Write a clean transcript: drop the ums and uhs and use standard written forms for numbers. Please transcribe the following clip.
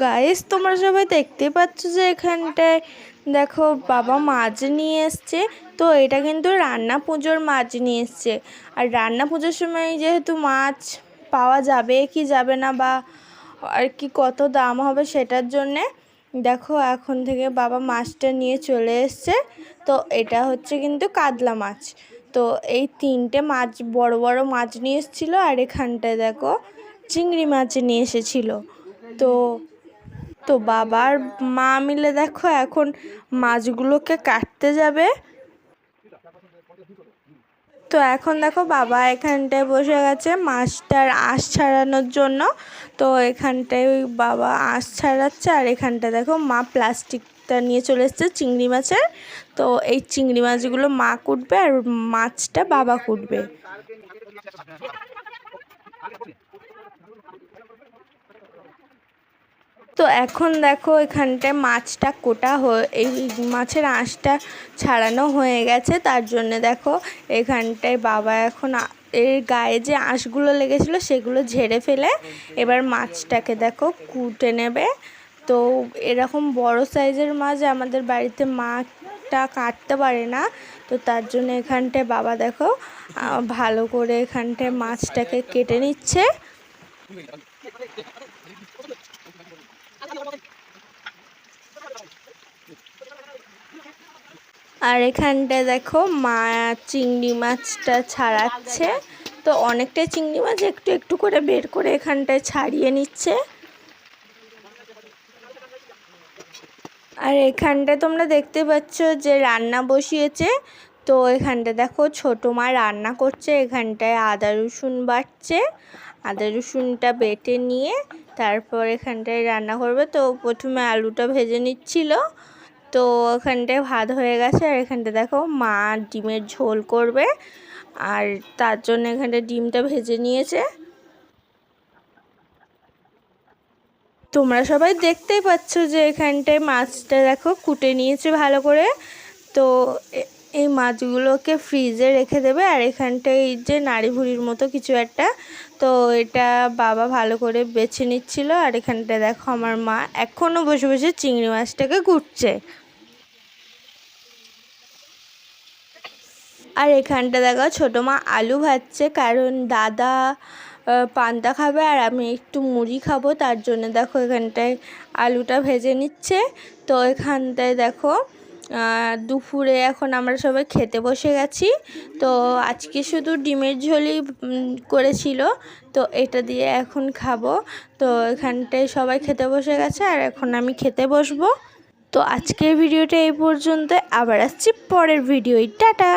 Guys, তোমরা সবাই দেখতে পাচ্ছ যে এখানটায় দেখো বাবা মাছ নিয়ে এসছে। তো এটা কিন্তু রান্না পুজোর মাছ নিয়ে এসছে। আর রান্না পুজোর সময় যেহেতু মাছ পাওয়া যাবে কি যাবে না, বা আর কি কত দাম হবে সেটার জন্যে দেখো এখন থেকে বাবা মাছটা নিয়ে চলে এসছে। তো এটা হচ্ছে কিন্তু কাতলা মাছ। তো এই তিনটে মাছ, বড় বড় মাছ নিয়ে এসেছিলো। আর এখানটায় দেখো চিংড়ি মাছ নিয়ে এসেছিলো। তো তো বাবার মা মিলে দেখো এখন মাছগুলোকে কাটতে যাবে। তো এখন দেখো বাবা এখানটায় বসে গেছে মাছটার আঁশ ছাড়ানোর জন্য। তো এখানটায় ওই বাবা আঁশ ছাড়াচ্ছে, আর এখানটা দেখো মা প্লাস্টিকটা নিয়ে চলে এসছে চিংড়ি মাছের। তো এই চিংড়ি মাছগুলো মা কুটবে আর মাছটা বাবা কুটবে। তো এখন দেখো এখানটায় মাছটা কোটা এই মাছের আঁশটা ছাড়ানো হয়ে গেছে। তার জন্য দেখো এখানটায় বাবা এখন এর গায়ে যে আঁশগুলো লেগেছিলো সেগুলো ঝেড়ে ফেলে এবার মাছটাকে দেখো কুটে নেবে। তো এরকম বড় সাইজের মাছ আমাদের বাড়িতে মাটা কাটতে পারে না। তো তার জন্য এখানটায় বাবা দেখো ভালো করে এখানটায় মাছটাকে কেটে নিচ্ছে। আর এখানটায় দেখো মা চিংড়ি মাছটা ছাড়াচ্ছে। তো অনেকটাই চিংড়ি মাছ একটু একটু করে বের করে এখানটায় ছাড়িয়ে নিচ্ছে। আর এখানটায় তোমরা দেখতে পাচ্ছ যে রান্না বসিয়েছে। তো এখানটা দেখো ছোটো মা রান্না করছে, এখানটায় আদা রসুন বাটছে। আদা রসুনটা বেটে নিয়ে তারপর এখানটায় রান্না করবে। তো প্রথমে আলুটা ভেজে নিচ্ছিল। তো এখানটায় ভাত হয়ে গেছে। আর এখানটা দেখো মা ডিমের ঝোল করবে, আর তার জন্য এখানটায় ডিমটা ভেজে নিয়েছে। তোমরা সবাই দেখতেই পাচ্ছ যে এখানটায় মাছটা দেখো কুটে নিয়েছে ভালো করে। তো এই মাছগুলোকে ফ্রিজে রেখে দেবে। আর এখানটায় এই যে নাড়ি ভুড়ির মতো কিছু একটা, তো এটা বাবা ভালো করে বেছে নিচ্ছিল। আর এখানটায় দেখো আমার মা এখনও বসে বসে চিংড়ি মাছটাকে কুটছে। আর এখানটা দেখো ছোটো মা আলু ভাজছে, কারণ দাদা পান্তা খাবে আর আমি একটু মুড়ি খাবো, তার জন্য দেখো এখানটায় আলুটা ভেজে নিচ্ছে। তো এখানটায় দেখো দুপুরে এখন আমরা সবাই খেতে বসে গেছি। তো আজকে শুধু ডিমের ঝোলই করেছিল, তো এটা দিয়ে এখন খাবো। তো এখানটায় সবাই খেতে বসে গেছে আর এখন আমি খেতে বসবো। তো আজকের ভিডিওটা এই পর্যন্ত, আবার আসছি পরের ভিডিওয়। টাটা।